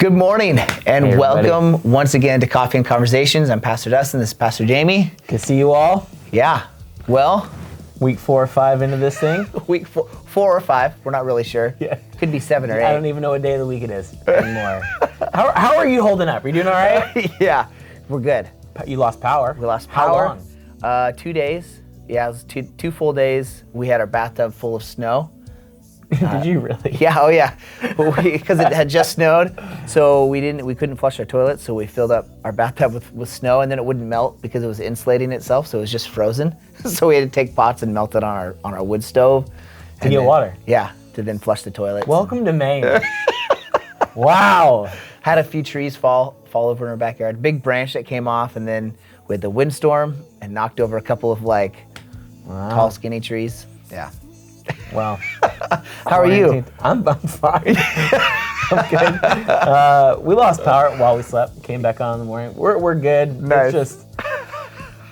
Good morning and Hey, welcome once again to Coffee and Conversations. I'm Pastor Dustin, this is Pastor Jamie. Good to see you all. Yeah, well, Week 4 or 5 into this thing. week four or five, we're not really sure. Yeah. Could be 7 or 8. I don't even know what day of the week it is anymore. How are you holding up? Are you doing all right? Yeah, we're good. You lost power. We lost How power. long? 2 days. Yeah, it was two full days. We had our bathtub full of snow. Did you really? Yeah, oh yeah, because it had just snowed, so we couldn't flush our toilet, so we filled up our bathtub with snow, and then it wouldn't melt because it was insulating itself, so it was just frozen. So we had to take pots and melt it on our wood stove. To get water. Yeah, to then flush the toilets. Welcome to Maine. Wow. Had a few trees fall over in our backyard. Big branch that came off, and then we had the windstorm and knocked over a couple of tall, skinny trees. Yeah. Wow. How are you? I'm fine. I'm good. We lost power while we slept. Came back on in the morning. We're good. Nice. It's just,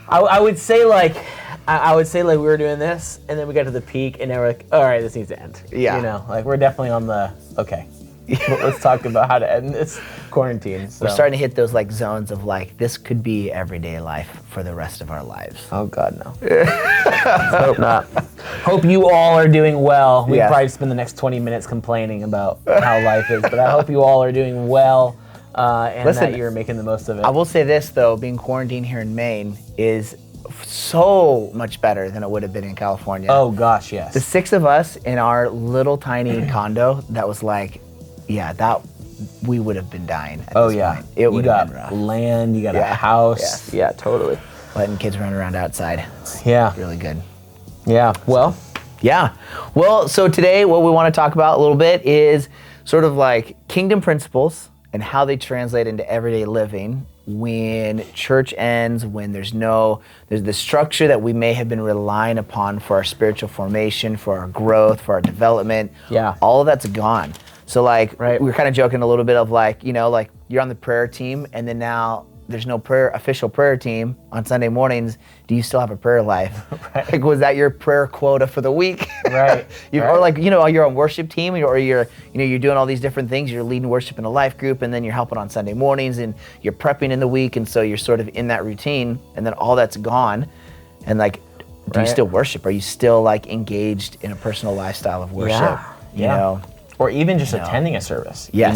I would say we were doing this, and then we got to the peak, and now we're like, all right, this needs to end. Yeah. You know, we're definitely on the okay. Let's talk about how to end this quarantine. So. We're starting to hit those zones of this could be everyday life for the rest of our lives. Oh God, no. Hope not. Hope you all are doing well. We Yes. probably spend the next 20 minutes complaining about how life is, but I hope you all are doing well and Listen, that you're making the most of it. I will say this though, being quarantined here in Maine is so much better than it would have been in California. Oh gosh, yes. The 6 of us in our little tiny condo, that was that we would have been dying at this point. It would have been rough. Land, you got a Yeah. house. Yes. Yeah, totally. Letting kids run around outside. It's Yeah. really good. Yeah. Well, Yeah. Well, so today what we want to talk about a little bit is sort of kingdom principles and how they translate into everyday living when church ends, when there's the structure that we may have been relying upon for our spiritual formation, for our growth, for our development. Yeah. All of that's gone. So Right. we were kind of joking a little bit of you're on the prayer team and then now there's no official prayer team on Sunday mornings. Do you still have a prayer life? Right. Was that your prayer quota for the week? Right. Or you're on worship team, or you're doing all these different things. You're leading worship in a life group, and then you're helping on Sunday mornings, and you're prepping in the week, and so you're sort of in that routine, and then all that's gone, and do you still worship? Are you still engaged in a personal lifestyle of worship? Yeah. You know? Or even just attending a service. Yes.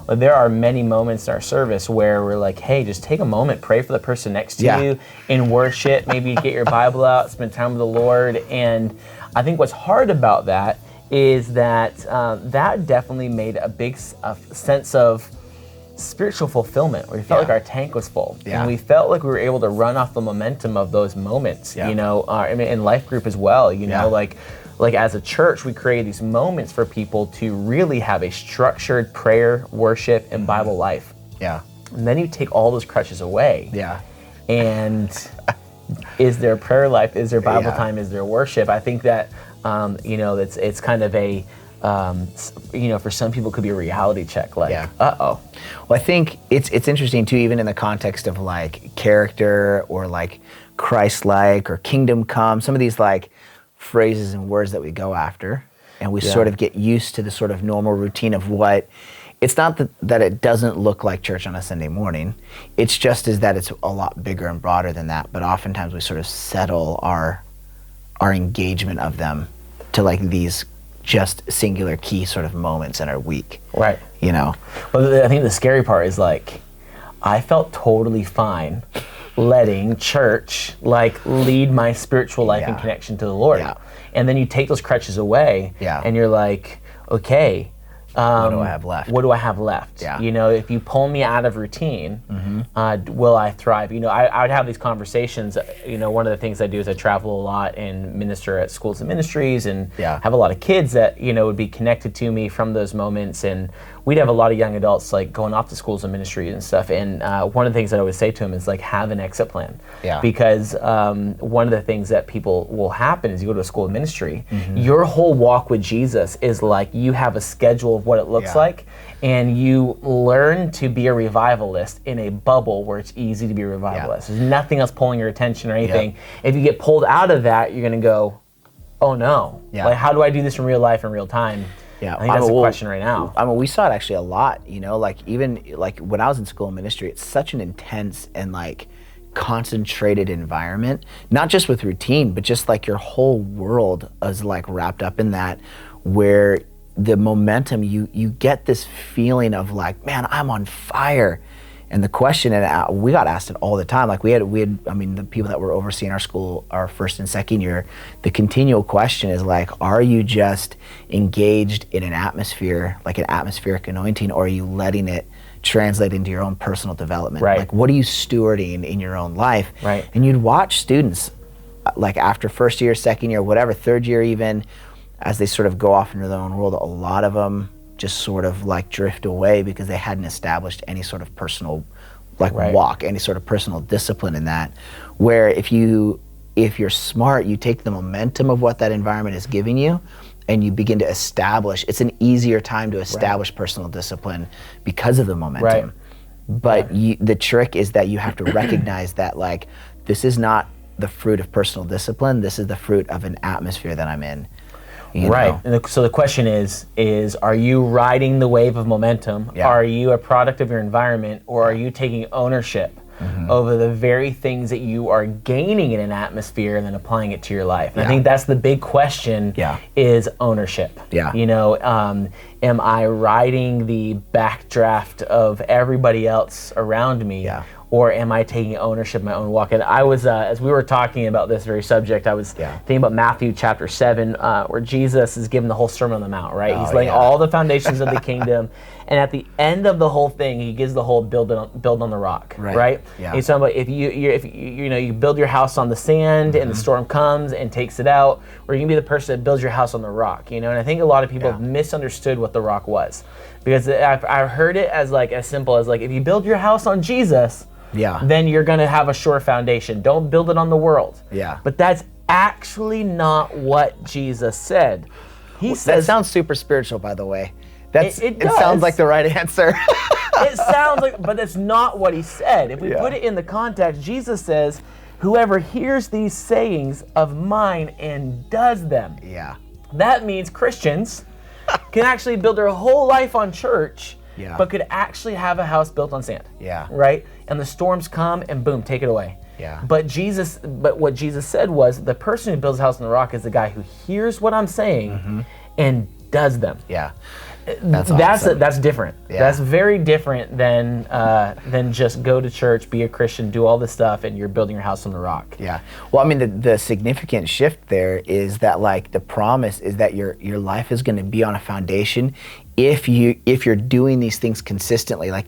There are many moments in our service where we're like, hey, just take a moment, pray for the person next to you in worship, maybe get your Bible out, spend time with the Lord. And I think what's hard about that is that that definitely made a big sense of spiritual fulfillment, where we felt like our tank was full. Yeah. And we felt like we were able to run off the momentum of those moments, in life group as well, like as a church, we create these moments for people to really have a structured prayer, worship, and Bible life. Yeah. And then you take all those crutches away. Yeah. And is there prayer life? Is there Bible Yeah. time? Is there worship? I think that, it's kind of a, for some people it could be a reality check. Uh-oh. Well, I think it's interesting too, even in the context of character or Christlike or kingdom come, some of these phrases and words that we go after, and we sort of get used to the sort of normal routine of what. It's not that it doesn't look like church on a Sunday morning. It's just that it's a lot bigger and broader than that. But oftentimes we sort of settle our engagement of them to these just singular key sort of moments in our week. Right. Well, I think the scary part is I felt totally fine letting church lead my spiritual life and connection to the Lord. Yeah. And then you take those crutches away and you're like, okay, what do I have left? What do I have left? Yeah. If you pull me out of routine, will I thrive? I would have these conversations. One of the things I do is I travel a lot and minister at schools and ministries, and have a lot of kids that would be connected to me from those moments. And we'd have a lot of young adults going off to schools and ministries and stuff. And one of the things that I always say to them is have an exit plan. Yeah. Because one of the things that people will happen is you go to a school of ministry, your whole walk with Jesus is you have a schedule of what it looks like, and you learn to be a revivalist in a bubble where it's easy to be a revivalist. There's nothing else pulling your attention or anything. If you get pulled out of that, you're going to go, oh no, how do I do this in real life in real time? Yeah, I think that's the question right now. I mean, we saw it actually a lot, like even like when I was in school and ministry, it's such an intense and like concentrated environment, not just with routine, but just like your whole world is like wrapped up in that, where the momentum, you get this feeling of like, man, I'm on fire. And the question, and we got asked it all the time, like we had, I mean, the people that were overseeing our school, our first and second year, the continual question is like, are you just engaged in an atmosphere, like an atmospheric anointing, or are you letting it translate into your own personal development? Right. Like, what are you stewarding in your own life? Right. And you'd watch students, like after first year, second year, whatever, third year even, as they sort of go off into their own world, a lot of them just sort of like drift away because they hadn't established any sort of personal walk, any sort of personal discipline in that. Where if you're smart, you take the momentum of what that environment is giving you and you begin to establish, it's an easier time to establish personal discipline because of the momentum. But the trick is that you have to recognize that like, this is not the fruit of personal discipline, this is the fruit of an atmosphere that I'm in. Right. And so the question is are you riding the wave of momentum? Yeah. Are you a product of your environment, or are you taking ownership over the very things that you are gaining in an atmosphere and then applying it to your life? And I think that's the big question, is ownership. Yeah. Am I riding the backdraft of everybody else around me? Yeah. Or am I taking ownership of my own walk? And I was, as we were talking about this very subject, I was thinking about Matthew chapter 7, where Jesus is giving the whole Sermon on the Mount, right? He's laying all the foundations of the kingdom. And at the end of the whole thing, he gives the whole build on the rock, right? Yeah. He's talking about if you build your house on the sand and the storm comes and takes it out, or you can be the person that builds your house on the rock, And I think a lot of people have misunderstood what the rock was. Because I've heard it as simple as like, if you build your house on Jesus, then you're going to have a sure foundation. Don't build it on the world. Yeah. But that's actually not what Jesus said. He says, that sounds super spiritual, by the way. It sounds like the right answer. It sounds like, but that's not what he said. If we put it in the context, Jesus says, whoever hears these sayings of mine and does them. Yeah. That means Christians can actually build their whole life on church, but could actually have a house built on sand. Yeah. Right? And the storms come and boom, take it away. Yeah. But what Jesus said was, the person who builds a house on the rock is the guy who hears what I'm saying and does them. Yeah. That's awesome. That's different. Yeah. That's very different than just go to church, be a Christian, do all this stuff, and you're building your house on the rock. Yeah. Well, I mean, the significant shift there is that like the promise is that your life is going to be on a foundation if you're doing these things consistently. Like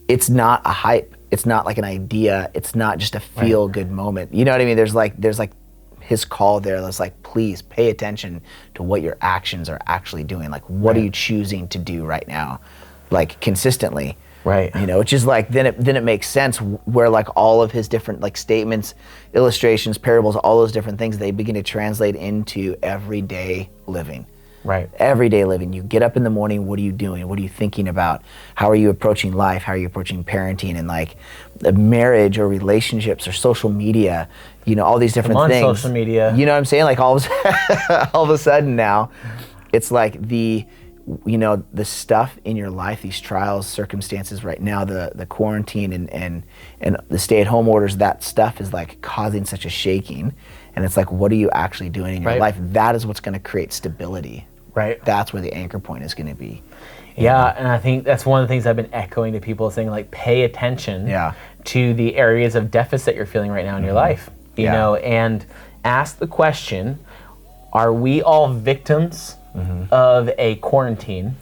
it's not a hype. It's not like an idea. It's not just a feel good moment. You know what I mean? There's like his call there that's like, please pay attention to what your actions are actually doing. Like, what are you choosing to do right now? Like, consistently. Right. Which is like, then it makes sense where like all of his different like statements, illustrations, parables, all those different things, they begin to translate into everyday living. Right. Everyday living. You get up in the morning, what are you doing? What are you thinking about? How are you approaching life? How are you approaching parenting and like marriage or relationships or social media? All these different things. Social media. You know what I'm saying? Like all of a sudden now, it's like the stuff in your life, these trials, circumstances right now, the quarantine and the stay-at-home orders, that stuff is like causing such a shaking. And it's like, what are you actually doing in your life? That is what's going to create stability. Right. That's where the anchor point is going to be. Yeah, and I think that's one of the things I've been echoing to people, saying like, pay attention to the areas of deficit you're feeling right now in your life. And ask the question, are we all victims of a quarantine?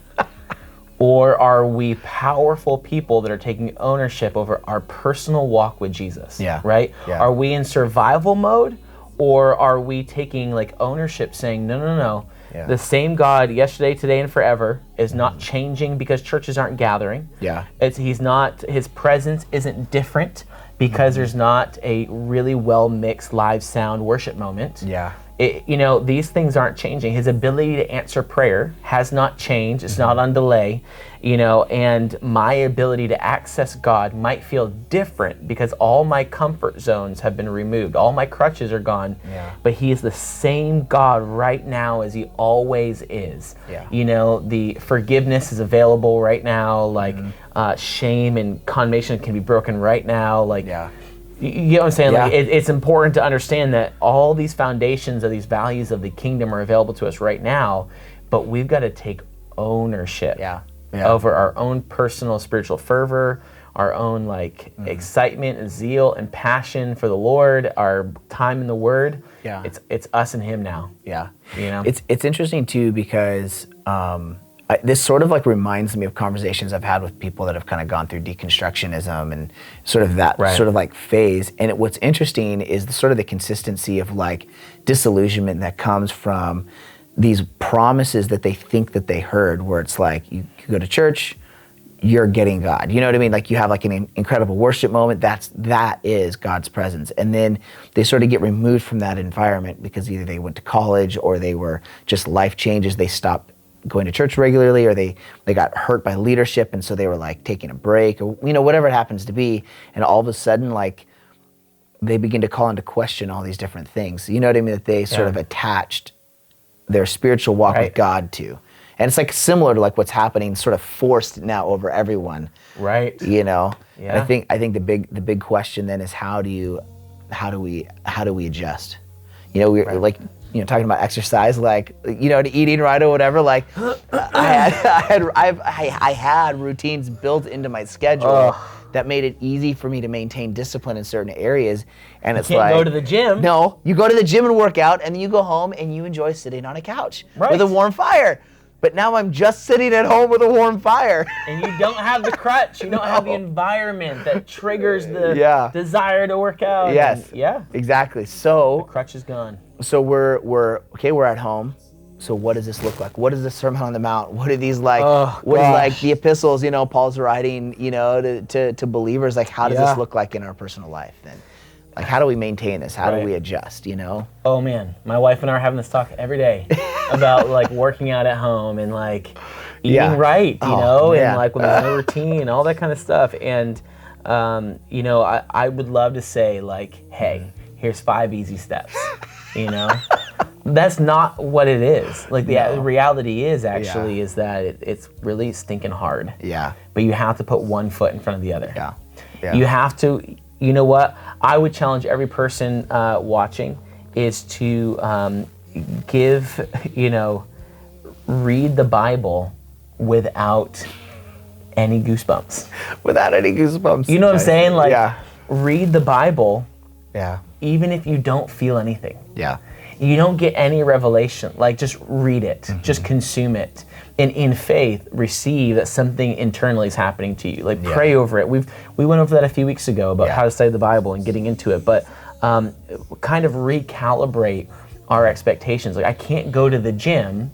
Or are we powerful people that are taking ownership over our personal walk with Jesus? Yeah. Right? Yeah. Are we in survival mode? Or are we taking like ownership, saying, no, the same God yesterday, today, and forever is not changing because churches aren't gathering. Yeah. His presence isn't different because there's not a really well mixed live sound worship moment. Yeah. these things aren't changing. His ability to answer prayer has not changed. It's not on delay, and my ability to access God might feel different because all my comfort zones have been removed. All my crutches are gone, but he is the same God right now as he always is. The forgiveness is available right now, like shame and condemnation can be broken right now, like you know what I'm saying? Like it's important to understand that all these foundations of these values of the kingdom are available to us right now, but we've got to take ownership over our own personal spiritual fervor, our own excitement and zeal and passion for the Lord, our time in the Word. It's us and him now. It's interesting too because this sort of reminds me of conversations I've had with people that have kind of gone through deconstructionism and sort of that sort of phase. And what's interesting is the consistency of disillusionment that comes from these promises that they think that they heard, where it's you go to church, you're getting God. You know what I mean? You have an incredible worship moment. That is God's presence. And then they sort of get removed from that environment because either they went to college or they were just life changes. They stopped going to church regularly, or they got hurt by leadership, and so they were taking a break, or whatever it happens to be, and all of a sudden they begin to call into question all these different things. You know what I mean? That they sort of attached their spiritual walk with God to, and it's similar to what's happening, sort of forced now over everyone. Right. And I think the big question then is how do we adjust? We're talking about exercise, to eating right or whatever. I had routines built into my schedule that made it easy for me to maintain discipline in certain areas. And it's you can't go to the gym. No, you go to the gym and work out, and then you go home and you enjoy sitting on a couch with a warm fire. But now I'm just sitting at home with a warm fire. And you don't have the crutch. You don't have the environment that triggers the desire to work out. Yes. And, exactly. So the crutch is gone. So we're at home. So what does this look like? What is the Sermon on the Mount? What are these what is the epistles, Paul's writing, to believers? How does this look like in our personal life then? How do we maintain this? How do we adjust, Oh man, my wife and I are having this talk every day about working out at home and eating right, and with a routine, all that kind of stuff. And I would love to say hey, here's 5 easy steps. That's not what it is. The reality is actually is that it's really stinking hard. But you have to put one foot in front of the other. You have to. You know what? I would challenge every person watching is to read the Bible without any goosebumps. Without any goosebumps. You know what I'm saying? Read the Bible. Even if you don't feel anything. You don't get any revelation. Just read it. Just consume it. And in faith, receive that something internally is happening to you. Pray over it. We went over that a few weeks ago about how to study the Bible and getting into it. But kind of recalibrate our expectations. I can't go to the gym,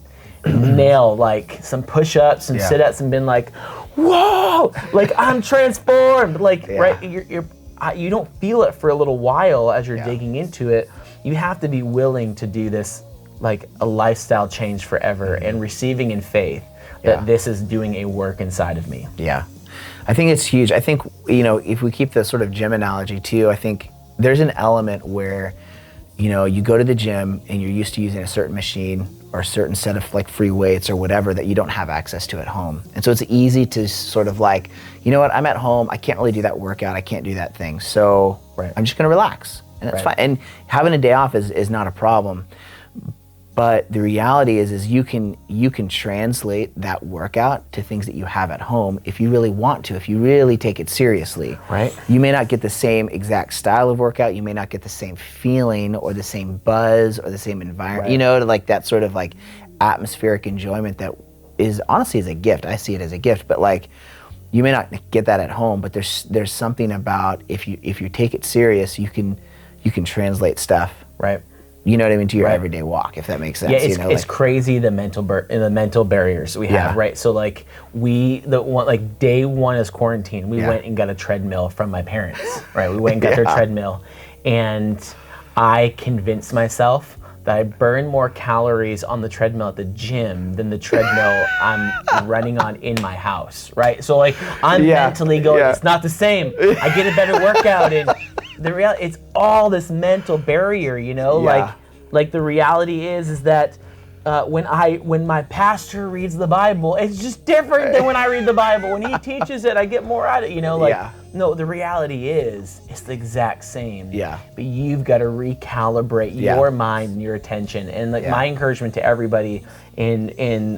nail some push-ups and sit-ups and been whoa, I'm transformed. Right? You don't feel it for a little while as you're digging into it. You have to be willing to do this a lifestyle change forever and receiving in faith that this is doing a work inside of me. I think it's huge. I think, if we keep the sort of gym analogy too, I think there's an element where, you go to the gym and you're used to using a certain machine or a certain set of free weights or whatever that you don't have access to at home. And so it's easy to sort of you know what, I'm at home, I can't really do that workout, I can't do that thing. So I'm just gonna relax. And that's fine. And having a day off is not a problem. But the reality is you can translate that workout to things that you have at home if you really want to, if you really take it seriously. Right. You may not get the same exact style of workout, you may not get the same feeling or the same buzz or the same environment, that sort of atmospheric enjoyment that is honestly is a gift. I see it as a gift, but you may not get that at home, but there's something about if you take it serious, you can translate stuff. Right. You know what I mean, to your everyday walk, if that makes sense. Yeah, it's crazy the mental barriers we have, right? So day one is quarantine. We went and got a treadmill from my parents, right? We went and got their treadmill, and I convinced myself that I burn more calories on the treadmill at the gym than the treadmill I'm running on in my house, right? So like I'm mentally going, it's not the same. I get a better workout, and the reality, it's all this mental barrier, you know? Like the reality is that when my pastor reads the Bible, it's just different than when I read the Bible. When he teaches it, I get more out of it, you know? Like, no, the reality is, it's the exact same. Yeah. But you've got to recalibrate your mind and your attention. And like my encouragement to everybody in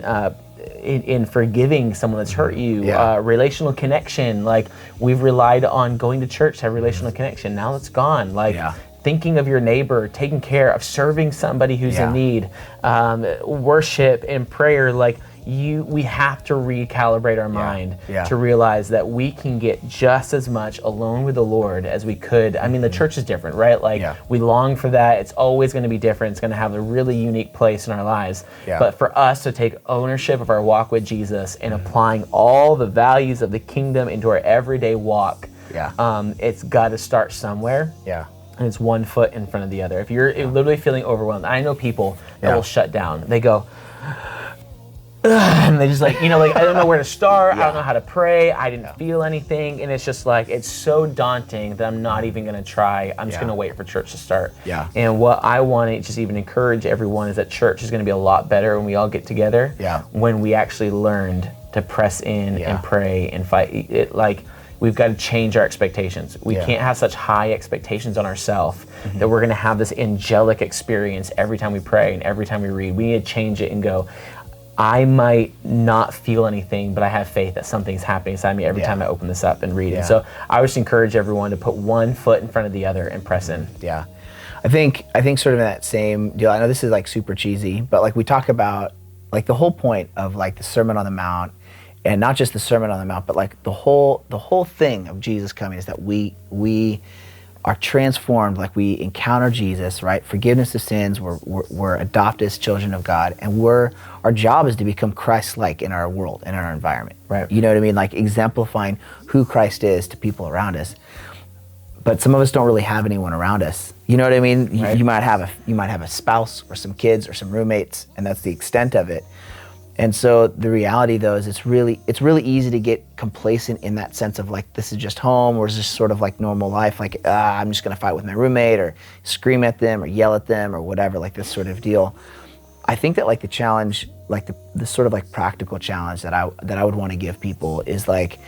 forgiving someone that's hurt you, relational connection. Like we've relied on going to church to have relational connection. Now it's gone. Like thinking of your neighbor, taking care of, serving somebody who's in need, worship and prayer. Like we have to recalibrate our mind to realize that we can get just as much alone with the Lord as we could. I mean, the church is different, right? Like we long for that. It's always going to be different. It's going to have a really unique place in our lives. But for us to take ownership of our walk with Jesus and applying all the values of the kingdom into our everyday walk, it's got to start somewhere. And it's one foot in front of the other. If you're literally feeling overwhelmed, I know people that will shut down. They go, and they just like, you know, like, I don't know where to start. I don't know how to pray. I didn't feel anything. And it's just like, it's so daunting that I'm not even going to try. I'm just going to wait for church to start. And what I want to just even encourage everyone is that church is going to be a lot better when we all get together. When we actually learned to press in and pray and fight. It, like, we've got to change our expectations. We can't have such high expectations on ourselves that we're going to have this angelic experience every time we pray and every time we read. We need to change it and go, I might not feel anything, but I have faith that something's happening inside me every time I open this up and read it. So I would just encourage everyone to put one foot in front of the other and press in. I think sort of in that same deal, I know this is like super cheesy, but like we talk about like the whole point of like the Sermon on the Mount, and not just the Sermon on the Mount, but like the whole thing of Jesus coming is that we are transformed, like we encounter Jesus, right? Forgiveness of sins, we're adopted as children of God, and our job is to become Christ-like in our world and in our environment, right? You know what I mean? Like exemplifying who Christ is to people around us. But some of us don't really have anyone around us. You know what I mean? You might have a spouse or some kids or some roommates, and that's the extent of it. And so the reality though is it's really easy to get complacent in that sense of like, this is just home, or is this sort of like normal life? Like, I'm just gonna fight with my roommate or scream at them or yell at them or whatever, like this sort of deal. I think that like the challenge, like the sort of like practical challenge that I would wanna give people is like,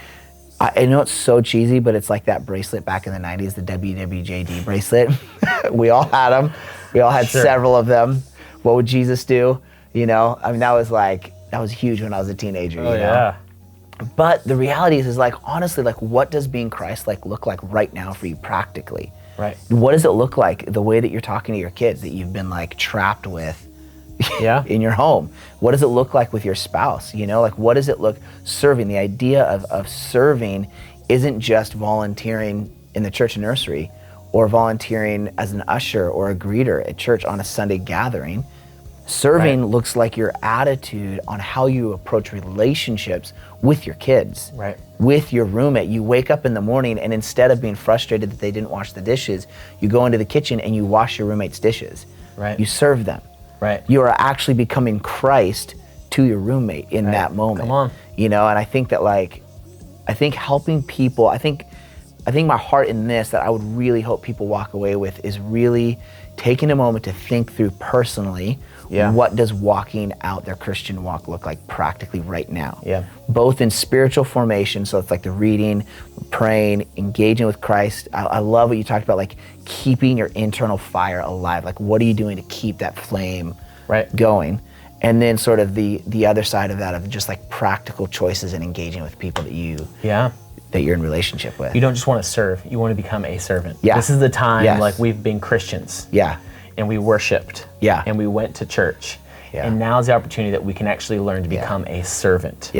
I know it's so cheesy, but it's like that bracelet back in the 90s, the WWJD bracelet. We all had them. We all had several of them. What would Jesus do? You know, I mean, that was huge when I was a teenager, you know? But the reality is like, honestly, like what does being Christ-like look like right now for you practically? Right. What does it look like, the way that you're talking to your kids that you've been like trapped with in your home? What does it look like with your spouse? You know, like what does it look, serving, the idea of serving isn't just volunteering in the church nursery or volunteering as an usher or a greeter at church on a Sunday gathering. Serving looks like your attitude on how you approach relationships with your kids, with your roommate. You wake up in the morning and instead of being frustrated that they didn't wash the dishes, you go into the kitchen and you wash your roommate's dishes. You serve them. You are actually becoming Christ to your roommate in that moment. Come on. You know, and I think that like, I think helping people, I think my heart in this that I would really hope people walk away with is really taking a moment to think through personally, what does walking out their Christian walk look like practically right now? Both in spiritual formation, so it's like the reading, praying, engaging with Christ. I love what you talked about, like keeping your internal fire alive. Like what are you doing to keep that flame going? And then sort of the other side of that of just like practical choices and engaging with people that you're in relationship with. You don't just want to serve, you want to become a servant. This is the time like we've been Christians. And we worshiped. And we went to church. And now's the opportunity that we can actually learn to become a servant.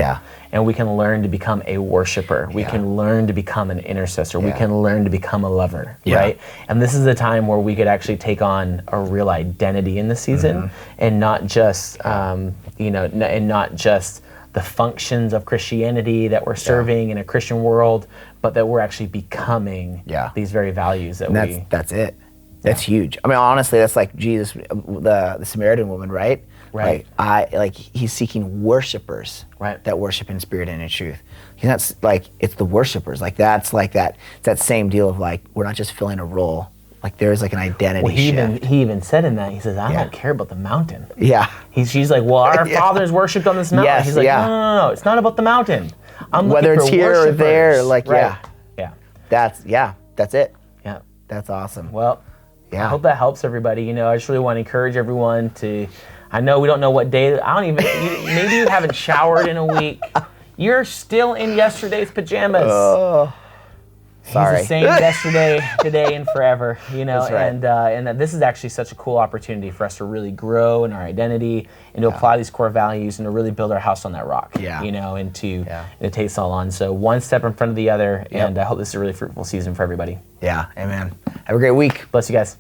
And we can learn to become a worshiper. We can learn to become an intercessor. We can learn to become a lover, right? And this is the time where we could actually take on a real identity in the season and not just, and not just the functions of Christianity that we're serving in a Christian world, but that we're actually becoming these very values that that's it. That's huge. I mean, honestly, that's like Jesus, the Samaritan woman, right? Right. He's seeking worshipers, right, that worship in spirit and in truth. He's not like, it's the worshipers. Like that's like that. It's that same deal of like, we're not just filling a role. Like there's like an identity shift. He even said in that, he says, I don't care about the mountain. Yeah. She's like, well, our fathers worshipped on this mountain. Yes, He's like, no, it's not about the mountain. I'm whether it's here worshipers. or there, like, right. That's it. Yeah. That's awesome. Well, I hope that helps everybody. I just really want to encourage everyone to, I know we don't know what day, maybe you haven't showered in a week. You're still in yesterday's pajamas. Oh. Sorry. He's the same yesterday, today, and forever. That's right. And that this is actually such a cool opportunity for us to really grow in our identity and to apply these core values and to really build our house on that rock. Yeah. And to take it all on. So one step in front of the other, and I hope this is a really fruitful season for everybody. Yeah. Amen. Have a great week. Bless you guys.